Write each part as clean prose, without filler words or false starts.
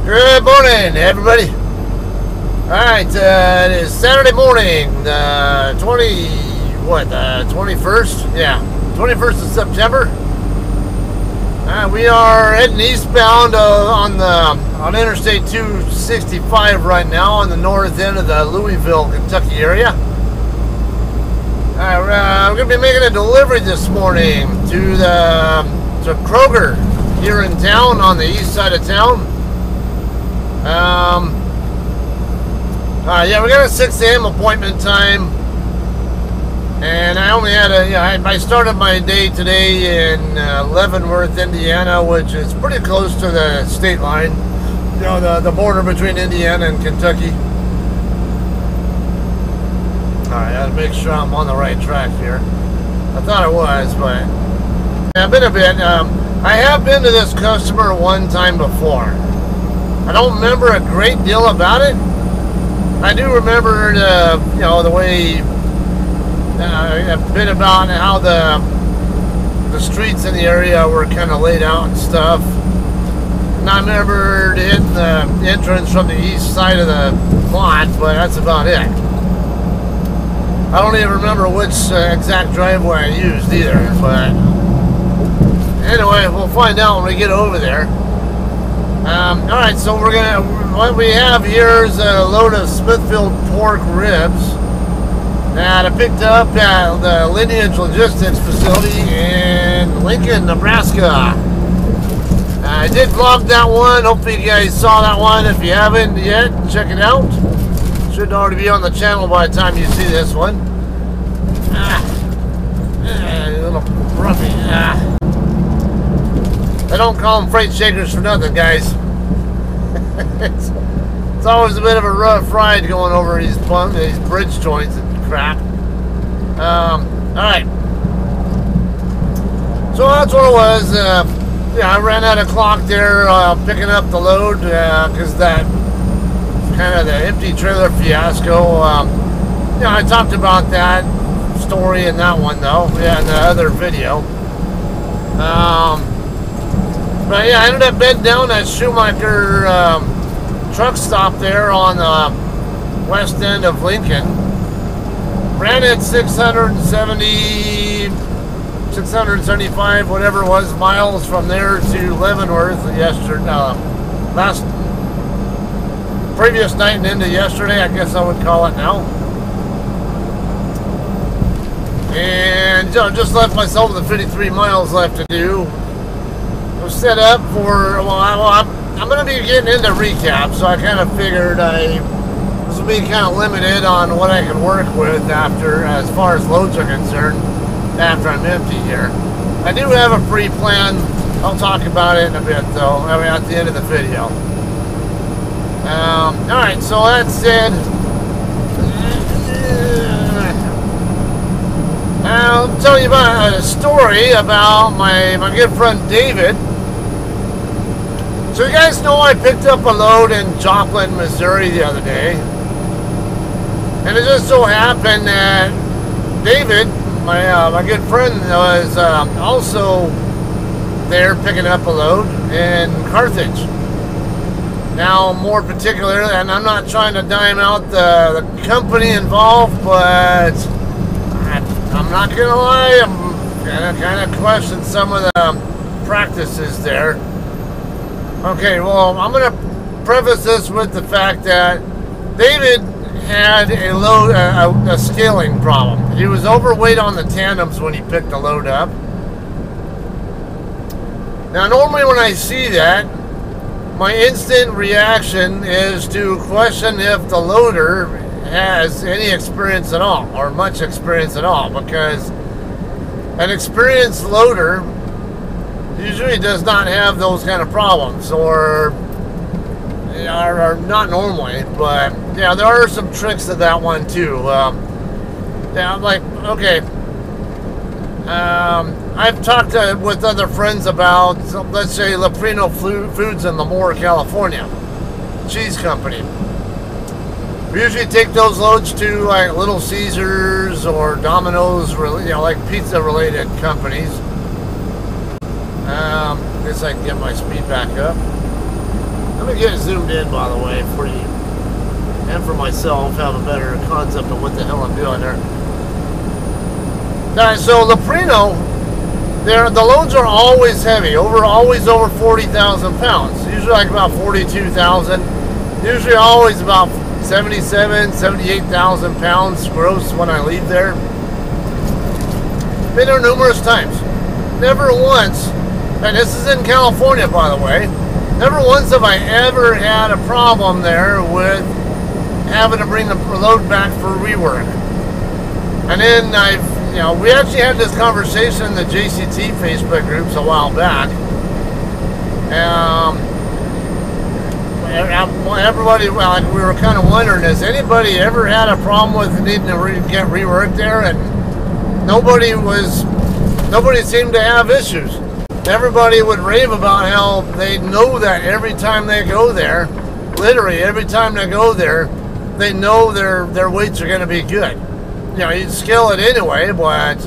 Good morning, everybody. Alright, it is Saturday morning, 21st? Yeah, 21st of September. We are heading eastbound on Interstate 265 right now on the north end of the Louisville, Kentucky area. We're going to be making a delivery this morning to Kroger here in town on the east side of town. Yeah, we got a 6 a.m. appointment time, and I only had I started my day today in Leavenworth, Indiana, which is pretty close to the state line, you know, the border between Indiana and Kentucky. Alright, I gotta make sure I'm on the right track here. I thought I was, but I've been a bit. I have been to this customer one time before. I don't remember a great deal about it. I do remember the way a bit about how the streets in the area were kind of laid out and stuff. And I remember hitting the entrance from the east side of the lot, but that's about it. I don't even remember which exact driveway I used either, but anyway, we'll find out when we get over there. Alright, so what we have here is a load of Smithfield pork ribs that I picked up at the Lineage Logistics facility in Lincoln, Nebraska. I did vlog that one. Hopefully you guys saw that one. If you haven't yet, check it out. Should already be on the channel by the time you see this one. A little roughy. I don't call them freight shakers for nothing, guys. It's always a bit of a rough ride going over these bridge joints and crap. Alright. So that's what it was. I ran out of clock there picking up the load because that kind of the empty trailer fiasco. I talked about that story in that one though. Yeah, in the other video. But yeah, I ended up bedding down at Schumacher truck stop there on the west end of Lincoln. Ran at 675, whatever it was, miles from there to Leavenworth previous night and into yesterday, I guess I would call it now. And just left myself with 53 miles left to do. Set up for, I'm going to be getting into recap, so I kind of figured this will be kind of limited on what I can work with as far as loads are concerned, after I'm empty here. I do have a pre-plan. I'll talk about it in a bit, though, at the end of the video. Alright, so that said, I'll tell you about a story about my good friend David. So you guys know I picked up a load in Joplin, Missouri the other day. And it just so happened that David, my good friend, was also there picking up a load in Carthage. Now, more particular, and I'm not trying to dime out the company involved, but I'm not going to lie, I'm kind of question some of the practices there. Okay, well, I'm going to preface this with the fact that David had a scaling problem. He was overweight on the tandems when he picked the load up. Now, normally when I see that, my instant reaction is to question if the loader has any experience at all, or much experience at all, because an experienced loader usually does not have those kind of problems, or not normally, but yeah, there are some tricks to that one too. Yeah, I'm like, okay, I've talked with other friends about, let's say, Leprino Foods in Lemoore, California, cheese company. We usually take those loads to like Little Caesars or Domino's, like pizza-related companies. Guess I can get my speed back up. Let me get it zoomed in, by the way, for you and for myself, have a better concept of what the hell I'm doing there. Alright, so Leprino, the loads are always heavy, always over 40,000 pounds. Usually like about 42,000. Usually always about 77, 78,000 pounds gross when I leave there. Been there numerous times. Never once, and this is in California, by the way, never once have I ever had a problem there with having to bring the load back for rework. And then we actually had this conversation in the JCT Facebook groups a while back. Everybody, we were kind of wondering, has anybody ever had a problem with needing to get reworked there? And nobody seemed to have issues. Everybody would rave about how they know that every time they go there, literally every time they go there, they know their weights are going to be good. You scale it anyway, but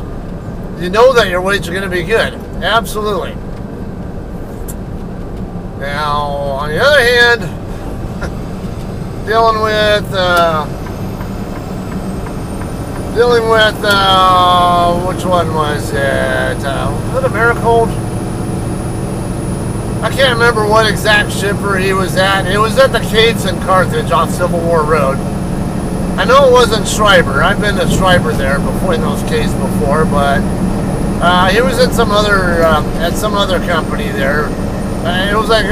you know that your weights are going to be good. Absolutely. Now, on the other hand, dealing with which one was it? Was it Americold? I can't remember what exact shipper he was at. It was at the Caves in Carthage off Civil War Road. I know it wasn't Schreiber. I've been to Schreiber there before, in those caves before, but he was at some other company there. It was a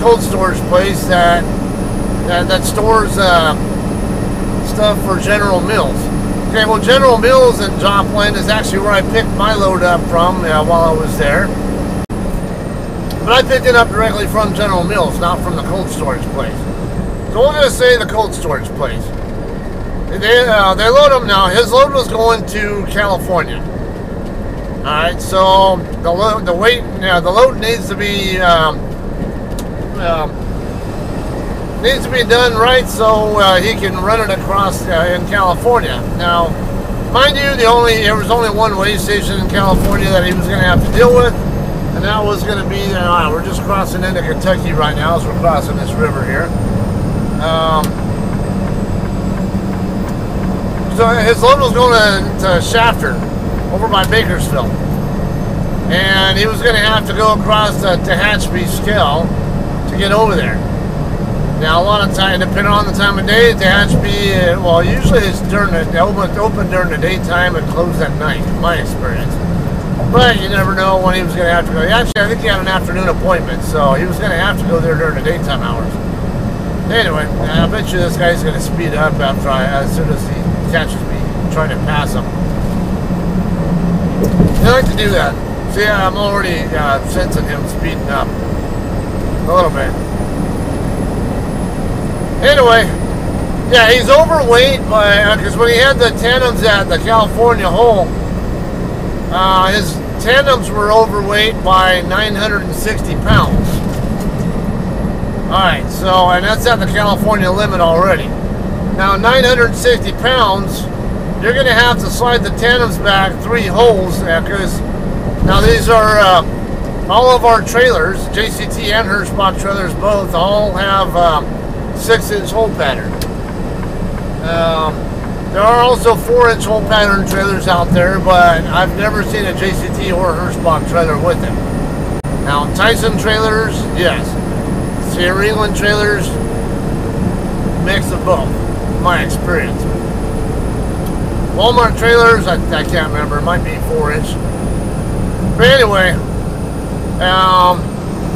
cold storage place that stores stuff for General Mills. Okay, well, General Mills in Joplin is actually where I picked my load up from while I was there. But I picked it up directly from General Mills, not from the cold storage place. So we're going to say the cold storage place. They load him now. His load was going to California. All right, so the load needs to be done right so he can run it across in California. Now, mind you, there was only one way station in California that he was going to have to deal with, and that was going to be. We're just crossing into Kentucky right now as we're crossing this river here. So his load was going to Shafter, over by Bakersfield. And he was going to have to go across the Tehachapi Scale to get over there. Now, a lot of time, depending on the time of day, Tehachapi, usually it's open during the daytime and closed at night, in my experience. But you never know when he was going to have to go. Actually, I think he had an afternoon appointment, so he was going to have to go there during the daytime hours. Anyway, I bet you this guy's going to speed up as soon as he catches me trying to pass him. They like to do that. See, I'm already sensing him speeding up a little bit. Anyway, yeah, he's overweight because when he had the tandems at the California hole, his tandems were overweight by 960 pounds. Alright, so, and that's at the California limit already. Now, 960 pounds, you're going to have to slide the tandems back 3 holes, because now these are all of our trailers, JCT and Hirschbach trailers both, all have 6-inch hole pattern. There are also 4-inch hole pattern trailers out there, but I've never seen a JCT or Hirschbach trailer with them. Now, Tyson trailers, yes. Sierra England trailers, mix of both, my experience. Walmart trailers, I can't remember, it might be 4-inch. But anyway,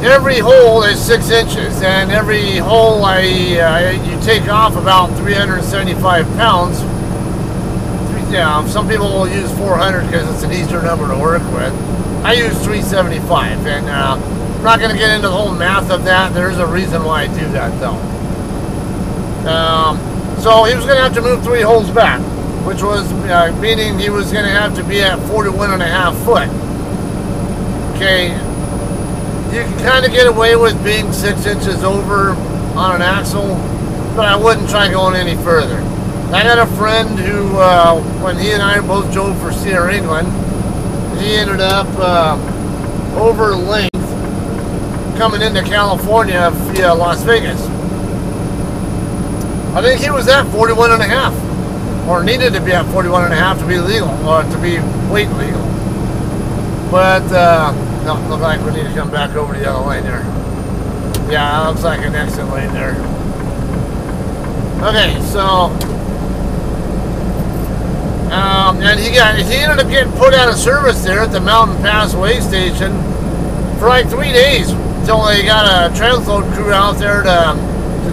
every hole is 6 inches, and every hole you take off about 375 pounds. Yeah, some people will use 400 because it's an easier number to work with. I use 375, and I'm not going to get into the whole math of that. There's a reason why I do that, though. So he was going to have to move 3 holes back, which was meaning he was going to have to be at 41.5 foot. Okay, you can kind of get away with being 6 inches over on an axle, but I wouldn't try going any further. I had a friend who, when he and I both drove for Sierra England, he ended up over length coming into California via Las Vegas. I think he was at 41 and a half, or needed to be at 41 and a half to be legal, or to be weight legal. But no, look like we need to come back over to the other lane there. Yeah, it looks like an exit lane there. Okay, so and he ended up getting put out of service there at the Mountain Pass Way Station for like 3 days until they got a transload crew out there to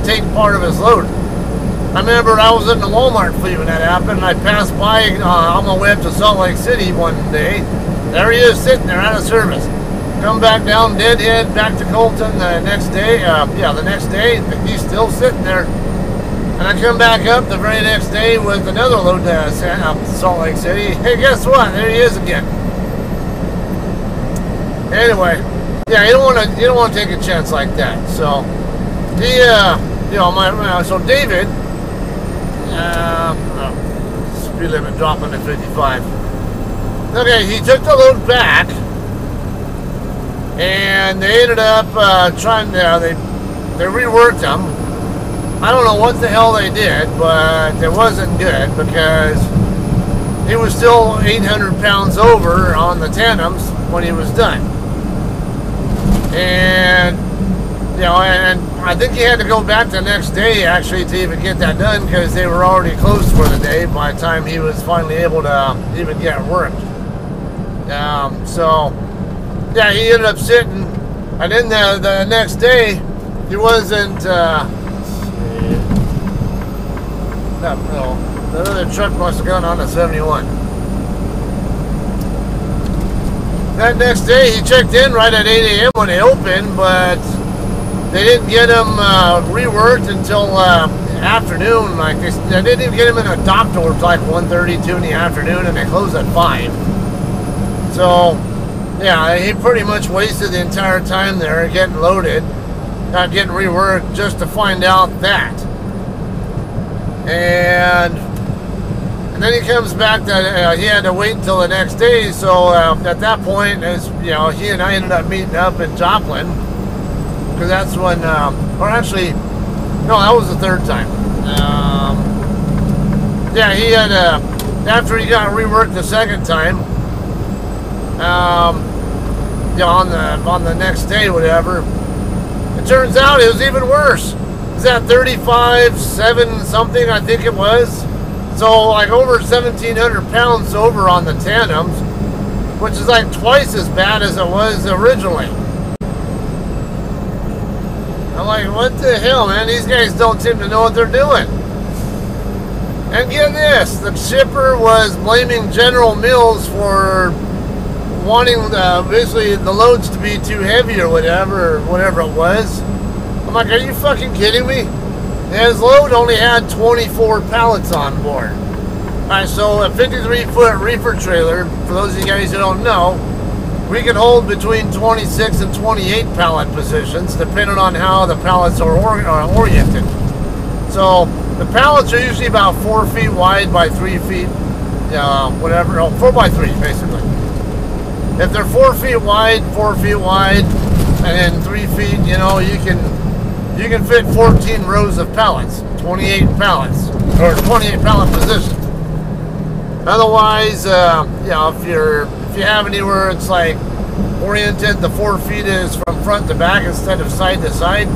take part of his load. I remember I was in the Walmart fleet when that happened, and I passed by on my way up to Salt Lake City one day. There he is sitting there out of service. Come back down deadhead back to Colton the next day. The next day he's still sitting there. And I come back up the very next day with another load to Salt Lake City. Hey, guess what? There he is again. Anyway, yeah, you don't want to take a chance like that. So so David, speed limit dropping to 55. Okay, he took the load back, and they ended up they reworked them. I don't know what the hell they did, but it wasn't good because he was still 800 pounds over on the tandems when he was done. And and I think he had to go back the next day actually to even get that done because they were already closed for the day by the time he was finally able to even get worked. So yeah, he ended up sitting, and then the next day he wasn't. The other truck must have gone on to 71. That next day he checked in right at 8 a.m. when they opened, but they didn't get him reworked until afternoon. Like they didn't even get him in a dock door until like 1:30, 2 in the afternoon, and they closed at 5. So yeah, he pretty much wasted the entire time there getting loaded, not getting reworked, just to find out that. And then he comes back that he had to wait until the next day. So at that point, as he and I ended up meeting up in Joplin, because that's when, or actually, no, that was the third time. Yeah, he had after he got reworked the second time. On the next day, whatever. It turns out it was even worse. Is that 35.7 something, I think it was. So like over 1,700 pounds over on the tandems, which is like twice as bad as it was originally. I'm like, what the hell, man? These guys don't seem to know what they're doing. And get this, the shipper was blaming General Mills for wanting basically the loads to be too heavy or whatever it was. I'm like, are you fucking kidding me? His load only had 24 pallets on board. Alright, so a 53-foot reefer trailer, for those of you guys who don't know, we can hold between 26 and 28 pallet positions, depending on how the pallets are oriented. So the pallets are usually about 4 feet wide by 3 feet, 4 by 3 basically. If they're 4 feet wide, and then 3 feet, you can fit 14 rows of pallets, 28 pallets, or 28 pallet positions. Otherwise, if you have anywhere it's like oriented, the 4 feet is from front to back instead of side to side,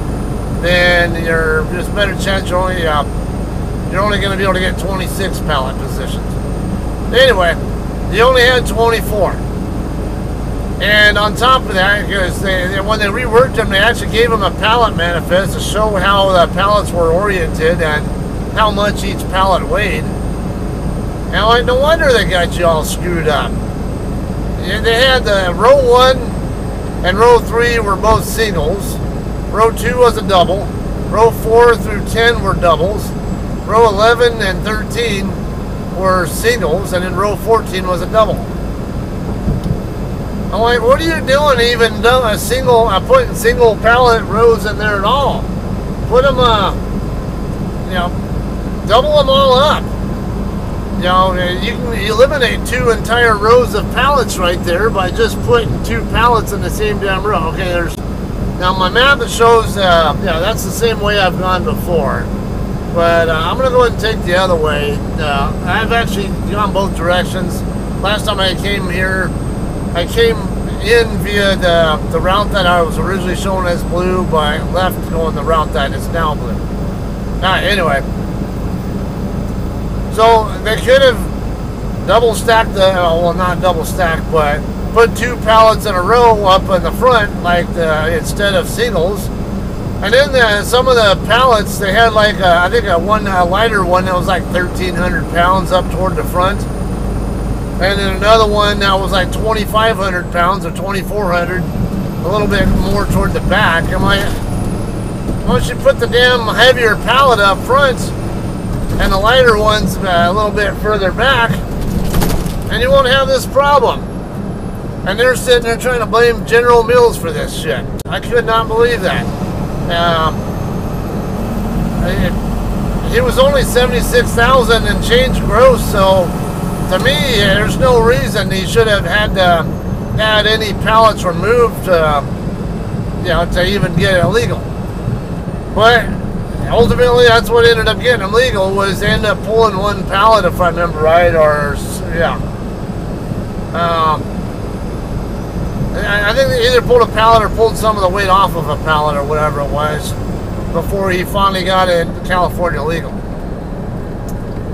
then there's a better chance you're only going to be able to get 26 pallet positions. Anyway, he only had 24. And on top of that, because when they reworked them, they actually gave them a pallet manifest to show how the pallets were oriented and how much each pallet weighed. And I'm like, no wonder they got you all screwed up. They had the row 1 and row 3 were both singles. Row 2 was a double. Row 4 through 10 were doubles. Row 11 and 13 were singles, and then row 14 was a double. I'm like, what are you doing even putting single pallet rows in there at all? Put them, double them all up. You can eliminate 2 entire rows of pallets right there by just putting 2 pallets in the same damn row. Okay, there's Now my map, it shows, yeah, that's the same way I've gone before. But I'm going to go ahead and take the other way. I've actually gone both directions. Last time I came here, I came in via the route that I was originally shown as blue, but I left going the route that is now blue. Alright, anyway. So they could have double stacked the, well, not double stacked, but put 2 pallets in a row up in the front, like instead of singles. And then some of the pallets, they had like I think a lighter one that was like 1,300 pounds up toward the front, and then another one that was like 2,500 pounds or 2,400, a little bit more toward the back. I'm like, why don't you put the damn heavier pallet up front and the lighter ones a little bit further back, and you won't have this problem. And they're sitting there trying to blame General Mills for this shit. I could not believe that. It was only 76,000 and change gross, so to me, there's no reason he should have had to had any pallets removed, you know, to even get it illegal. But ultimately, that's what ended up getting him legal, was they ended up pulling 1 pallet, if I remember right, or yeah. I think they either pulled a pallet or pulled some of the weight off of a pallet or whatever it was before he finally got it in California legal.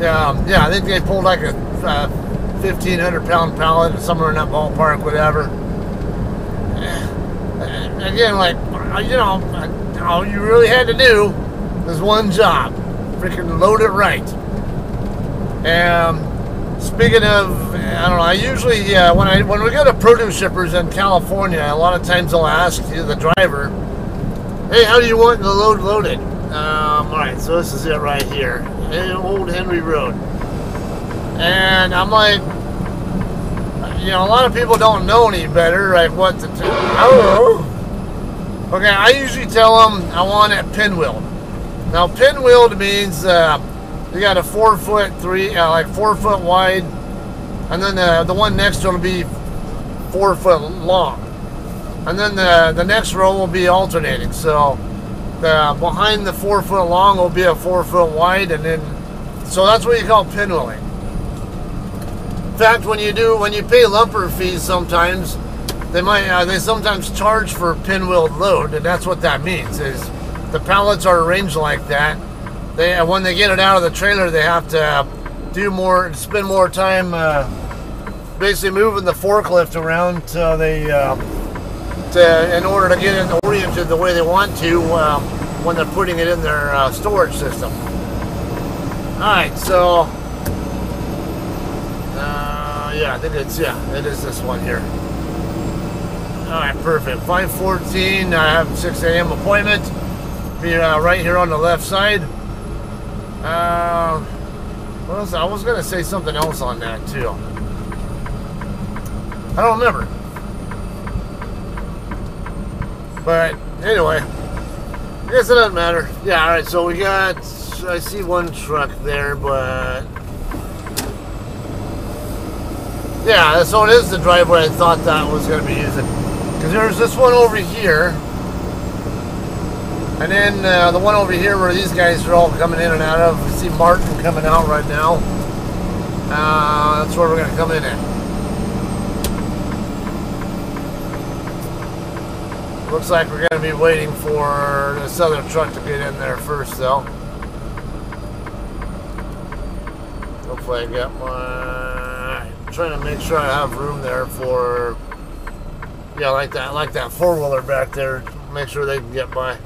Yeah, I think they pulled like a 1,500 pound pallet, somewhere in that ballpark, whatever. Again, like, you know, all you really had to do was one job: freaking load it right. Speaking of, I don't know, I usually, when we go to produce shippers in California, a lot of times they'll ask the driver, hey, how do you want the load loaded? Alright, so this is it right here, Old Henry Road. And I'm like, you know, a lot of people don't know any better, like what to do. Okay, I usually tell them I want it pinwheeled. Now, pinwheeled means you got a 4 foot, like 4 foot wide, and then the one next to it will be 4 foot long, and then the next row will be alternating. So the behind the 4 foot long will be a 4 foot wide, and then so that's what you call pinwheeling. In fact, when you pay lumper fees, sometimes they sometimes charge for pinwheeled load, and that's what that means. Is the pallets are arranged like that. When they get it out of the trailer, they have to spend more time basically moving the forklift around so in order to get it oriented the way they want to when they're putting it in their storage system. Alright, so yeah, I think it is this one here. Alright, perfect. 5:14, I have a 6 a.m. appointment. Be right here on the left side. What else? I was going to say something else on that too. I don't remember. But anyway, I guess it doesn't matter. Yeah, alright, so we got, I see one truck there, but yeah, so it is the driveway I thought that was going to be using. Because there's this one over here. And then the one over here where these guys are all coming in and out of. We see Martin coming out right now. That's where we're going to come in at. Looks like we're going to be waiting for this other truck to get in there first, though. Hopefully I got my... I'm trying to make sure I have room there for... Yeah, like that four-wheeler back there. Make sure they can get by.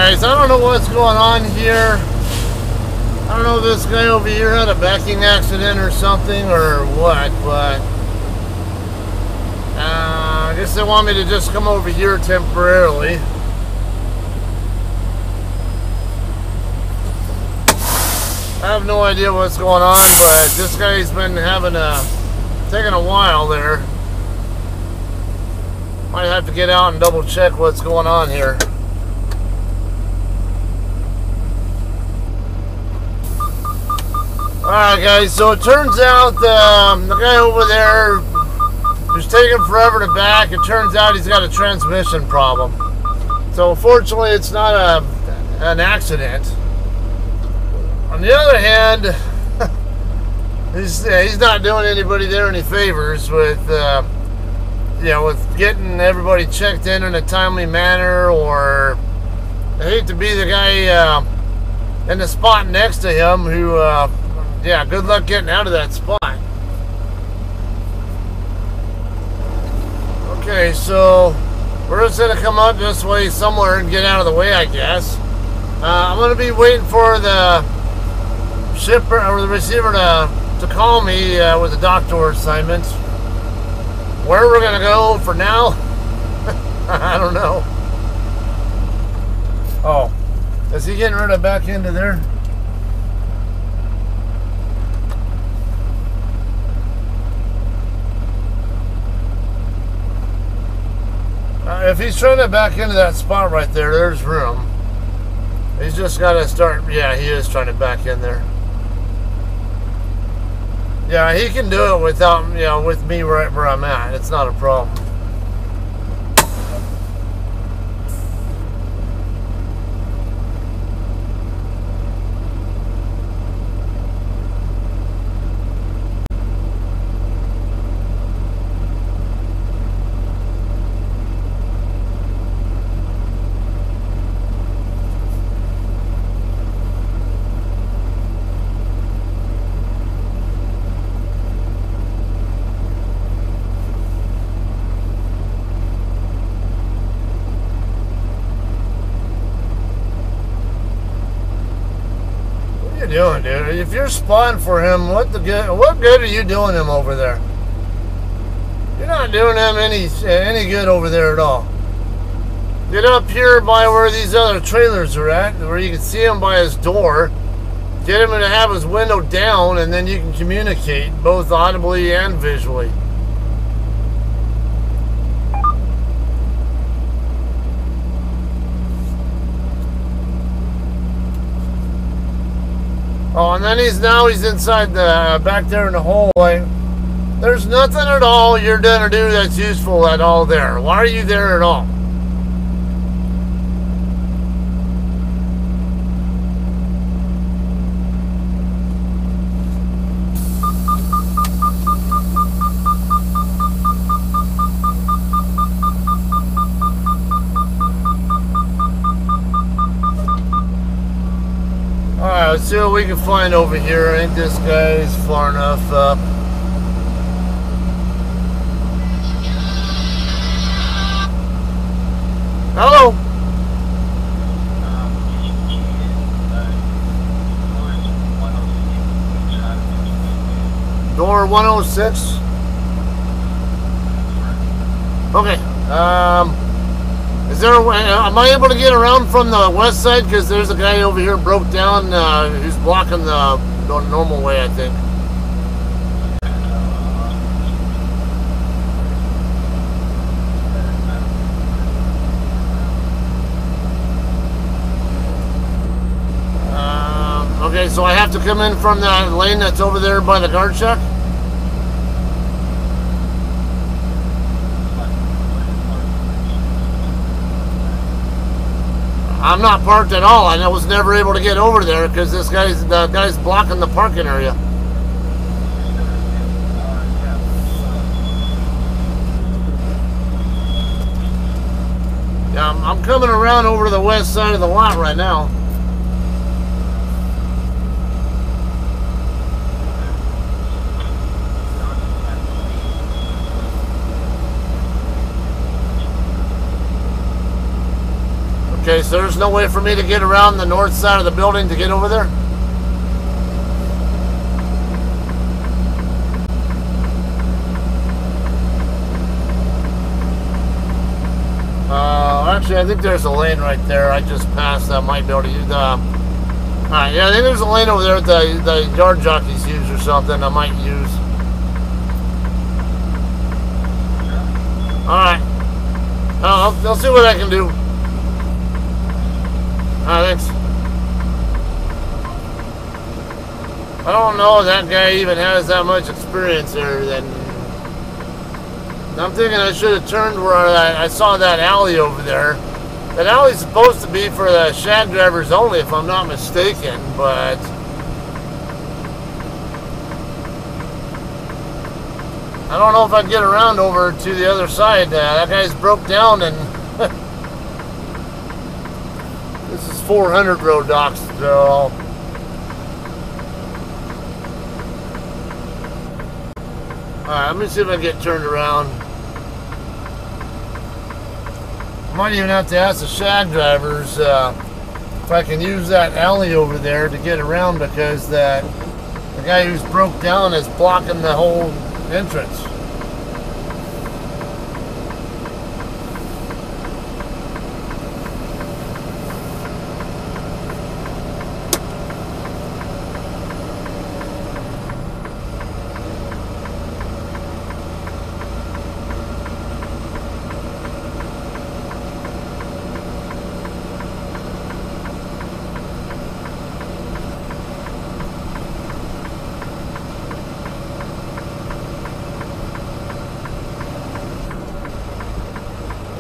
guys, I don't know what's going on here. I don't know if this guy over here had a backing accident or something or what, but I guess they want me to just come over here temporarily. I have no idea what's going on, but this guy's been taking a while there. Might have to get out and double check what's going on here. Alright guys, so it turns out the guy over there who's taking forever to back, it turns out he's got a transmission problem. So fortunately it's not an accident. On the other hand, he's not doing anybody there any favors with with getting everybody checked in a timely manner, or I hate to be the guy in the spot next to him who good luck getting out of that spot. Okay, so we're just gonna come up this way somewhere and get out of the way, I guess. I'm gonna be waiting for the shipper or the receiver to call me with the doctor assignment. Where we're gonna go for now, I don't know. Oh, is he getting rid of back into there? If he's trying to back into that spot right there, there's room. He's just got to start. Yeah, he is trying to back in there. Yeah, he can do it without, with me right where I'm at. It's not a problem. Doing, dude? If you're spotting for him, what good are you doing him over there? You're not doing him any good over there at all. Get up here by where these other trailers are at, where you can see him by his door. Get him to have his window down, and then you can communicate both audibly and visually. Oh, and then he's inside back there in the hallway. There's nothing at all you're gonna do that's useful at all there. Why are you there at all? Alright, let's see what we can find over here. I think this guy's far enough up. Hello? Door 106? Okay. Is there a way, am I able to get around from the west side? Because there's a guy over here broke down who's blocking the normal way, I think. Okay, so I have to come in from that lane that's over there by the guard shack? I'm not parked at all. I was never able to get over there because the guy's blocking the parking area. Yeah, I'm coming around over to the west side of the lot right now. Okay, so there's no way for me to get around the north side of the building to get over there? Actually, I think there's a lane right there. I just passed. I might be able to use the... Alright, yeah, I think there's a lane over there that the yard jockeys use or something I might use. Alright. I'll see what I can do. Alright, thanks. I don't know if that guy even has that much experience there. Then I'm thinking I should have turned where I saw that alley over there. That alley's supposed to be for the shag drivers only, if I'm not mistaken, but I don't know if I can get around over to the other side. That guy's broke down, and this is 400 road docks, so alright, let me see if I can get turned around. Might even have to ask the shag drivers if I can use that alley over there to get around, because the guy who's broke down is blocking the whole entrance.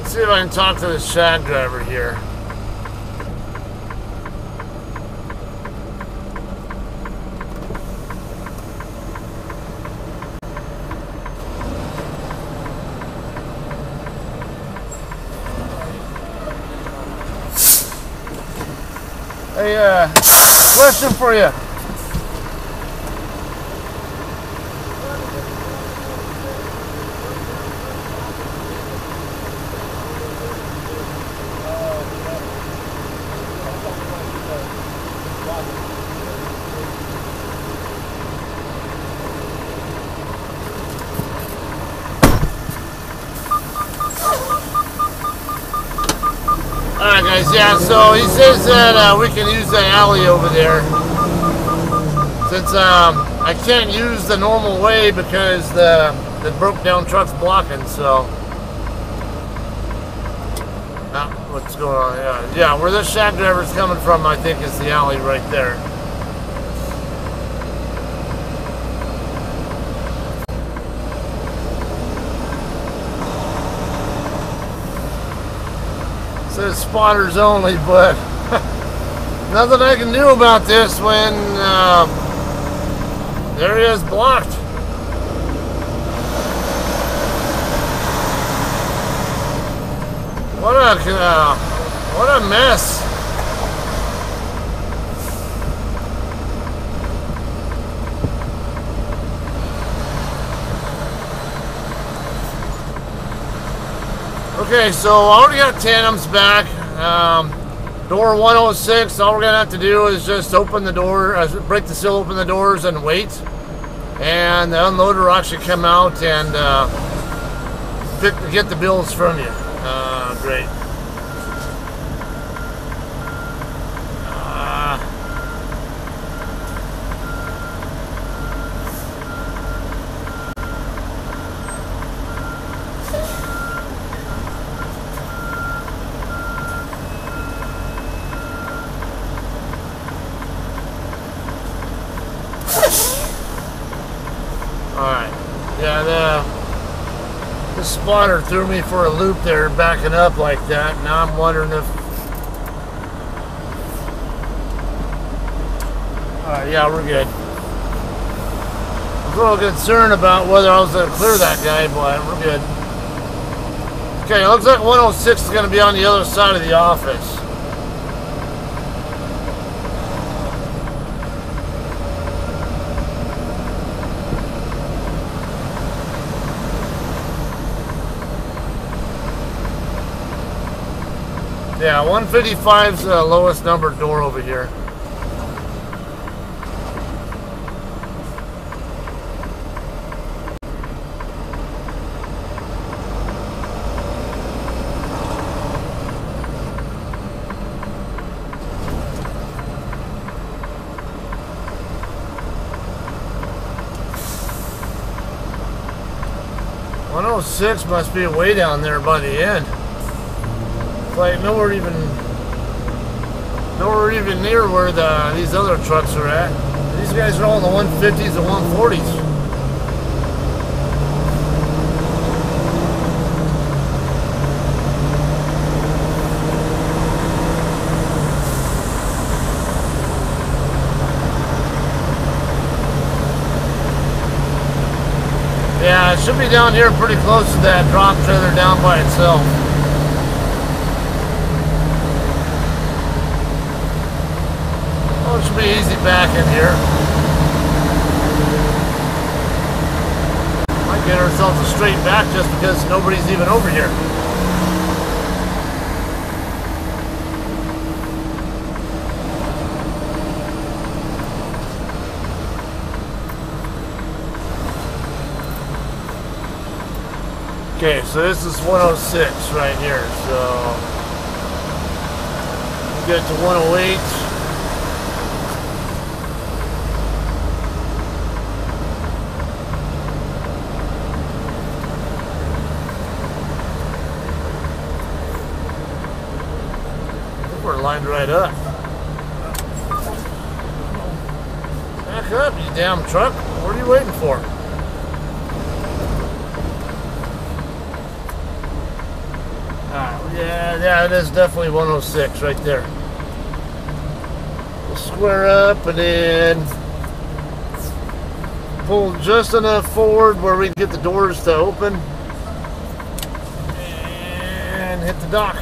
See if I can talk to the shag driver here. Hey, question for you. Alright guys, yeah, so he says that we can use the alley over there. Since I can't use the normal way because the broke down truck's blocking, so. What's going on? Yeah, where this shag driver's coming from, I think, is the alley right there. Says spotters only, but nothing I can do about this when the area is blocked. What a mess. Okay, so I already got tandems back. Door 106, all we're gonna have to do is just open the door, break the seal, open the doors, and wait. And the unloader will actually come out and get the bills from you. Great. Alright, yeah, the spotter threw me for a loop there, backing up like that. Now I'm wondering if... Alright, yeah, we're good. I was a little concerned about whether I was going to clear that guy, but we're good. Okay, it looks like 106 is going to be on the other side of the office. Yeah, 155's the lowest numbered door over here. Six must be way down there by the end. It's like nowhere even near where these other trucks are at. These guys are all in the 150s and 140s. Yeah, it should be down here pretty close to that drop trailer down by itself. Oh, it should be easy back in here. Might get ourselves a straight back just because nobody's even over here. Okay, so this is 106 right here, so get to 108. I think we're lined right up. Back up, you damn truck. What are you waiting for? Yeah, it is definitely 106 right there. We'll square up and then pull just enough forward where we can get the doors to open and hit the dock.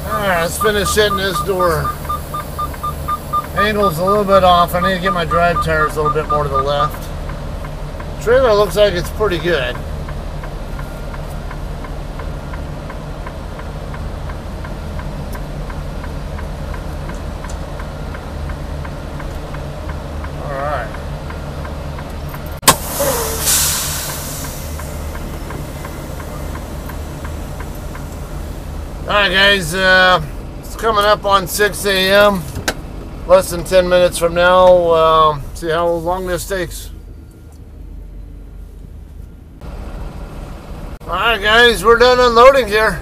Alright, let's finish hitting this door. Angle's a little bit off. I need to get my drive tires a little bit more to the left. Trailer looks like it's pretty good. Alright. Alright guys, it's coming up on 6 a.m. Less than 10 minutes from now. See how long this takes. Alright guys, we're done unloading here.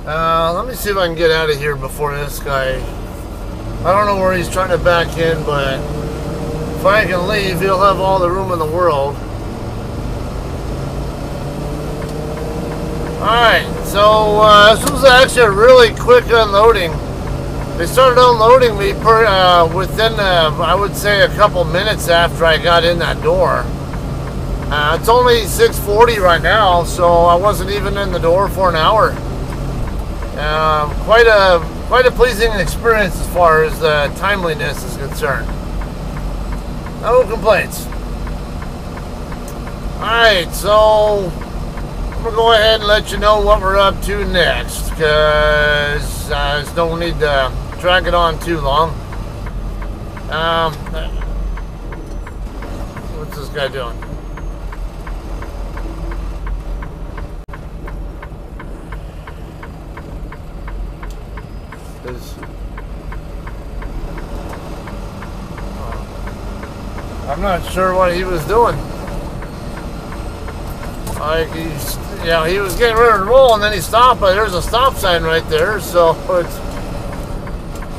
Let me see if I can get out of here before this guy. I don't know where he's trying to back in, but if I can leave, he'll have all the room in the world. Alright, so this was actually a really quick unloading. They started unloading me within, I would say, a couple minutes after I got in that door. It's only 6:40 right now, so I wasn't even in the door for an hour. Quite a pleasing experience as far as timeliness is concerned. No complaints. Alright, so I'm going to go ahead and let you know what we're up to next, because I just don't need to drag it on too long. What's this guy doing? I'm not sure what he was doing. Like he was getting ready to roll and then he stopped, but there's a stop sign right there, so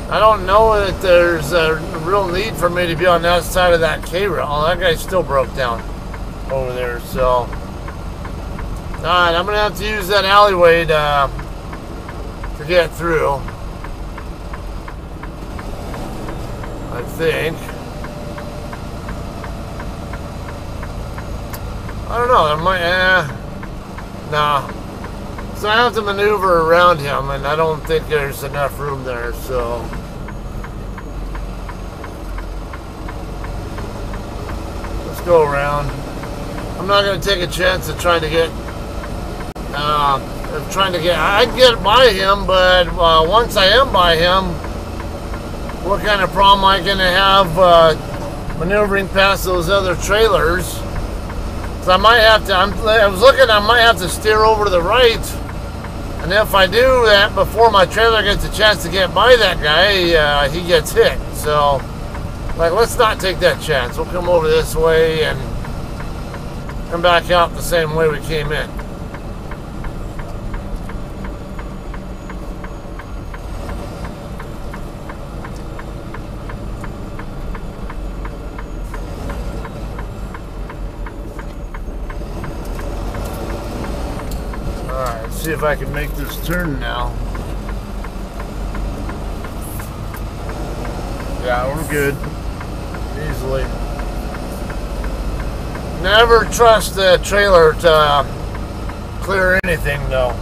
I don't know that there's a real need for me to be on that side of that K-rail. Oh, that guy still broke down over there, so alright, I'm gonna have to use that alleyway to get through, I think. I don't know, there might, nah. So I have to maneuver around him, and I don't think there's enough room there, so. go around. I'm not going to take a chance of trying to get, I'd get by him, but once I am by him, what kind of problem am I going to have maneuvering past those other trailers? So I might have to, I might have to steer over to the right. And if I do that before my trailer gets a chance to get by that guy, he gets hit. So, like, let's not take that chance. We'll come over this way and come back out the same way we came in. See if I can make this turn now. Yeah, we're good. Easily. Never trust the trailer to clear anything, though.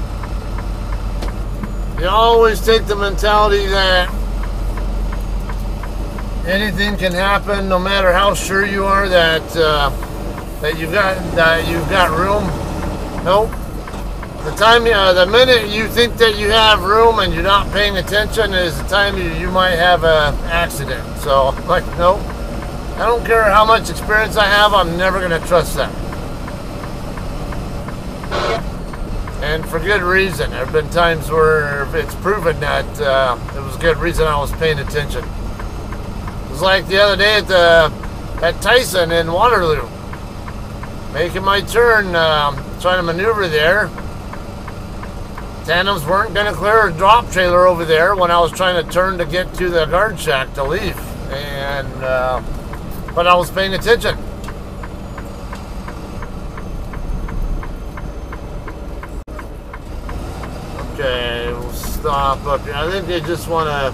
You always take the mentality that anything can happen, no matter how sure you are that you've got room. Nope. The minute you think that you have room and you're not paying attention is the time you might have an accident. So, like, nope. I don't care how much experience I have, I'm never going to trust that. And for good reason. There have been times where it's proven that it was good reason I was paying attention. It was like the other day at Tyson in Waterloo. Making my turn, trying to maneuver there. Tandems weren't going to clear a drop trailer over there when I was trying to turn to get to the guard shack to leave. And, but I was paying attention. Okay, we'll stop up here. I think they just want to...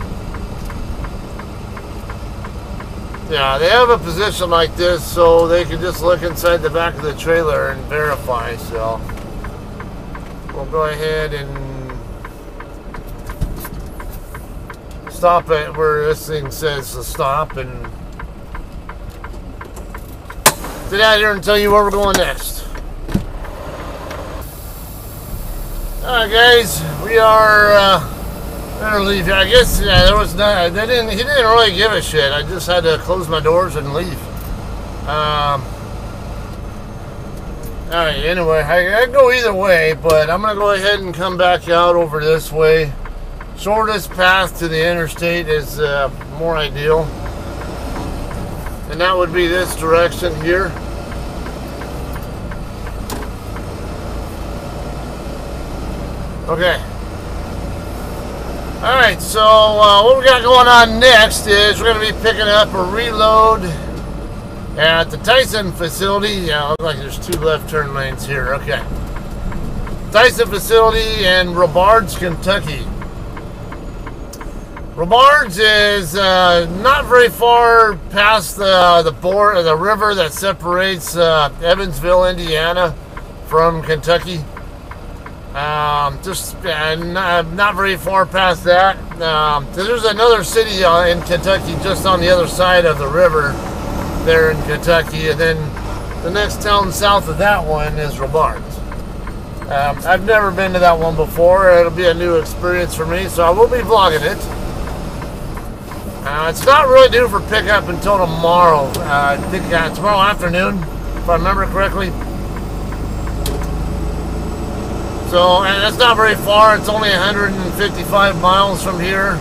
Yeah, they have a position like this so they can just look inside the back of the trailer and verify, so... We'll go ahead and stop it where this thing says to stop and get out here and tell you where we're going next. Alright guys, we are gonna leave here. I guess there was not, he didn't really give a shit. I just had to close my doors and leave. Alright, anyway, I go either way, but I'm going to go ahead and come back out over this way. Shortest path to the interstate is more ideal. And that would be this direction here. Okay. Alright, so what we got going on next is we're going to be picking up a reload at the Tyson facility. Yeah, looks like there's two left turn lanes here. Okay. Tyson facility in Robards, Kentucky. Robards is not very far past the river that separates Evansville, Indiana from Kentucky. Just not very far past that. There's another city in Kentucky just on the other side of the river there in Kentucky, and then the next town south of that one is Robards. I've never been to that one before. It'll be a new experience for me, so I will be vlogging it. It's not really due for pickup until tomorrow. I think tomorrow afternoon, if I remember correctly. So, and it's not very far. It's only 155 miles from here.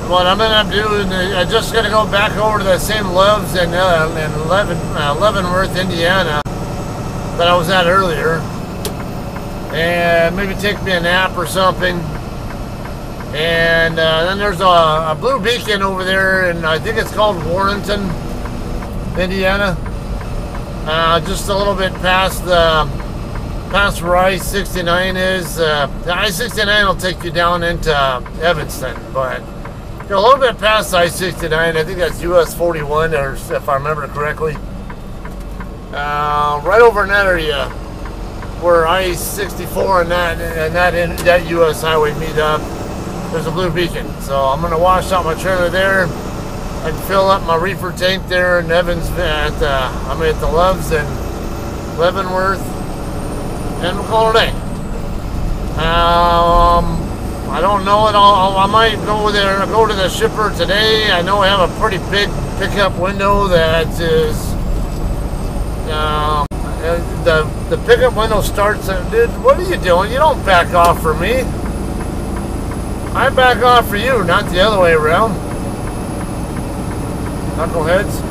What I'm going to do is I'm just going to go back over to the same Loves in Leavenworth, Indiana that I was at earlier. And maybe take me a nap or something. And then there's a blue beacon over there, and I think it's called Warrenton, Indiana. Just a little bit past where I-69 is. The I-69 will take you down into Evanston, but a little bit past I-69, I think that's US 41, or if I remember correctly. Right over in that area where I-64 and that US highway meet up, there's a blue beacon. So I'm going to wash out my trailer there. I can fill up my reefer tank there in Evans at the Loves in Leavenworth, and we'll call it a day. I don't know it all. I might go there, go to the shipper today. I know I have a pretty big pickup window that is, the pickup window starts at, dude, what are you doing? You don't back off for me. I back off for you, not the other way around. Knuckleheads.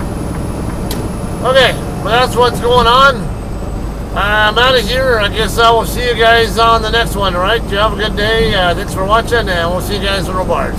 Okay, well that's what's going on. I'm out of here. I guess I will see you guys on the next one, all right? You have a good day. Thanks for watching, and we'll see you guys in the bars.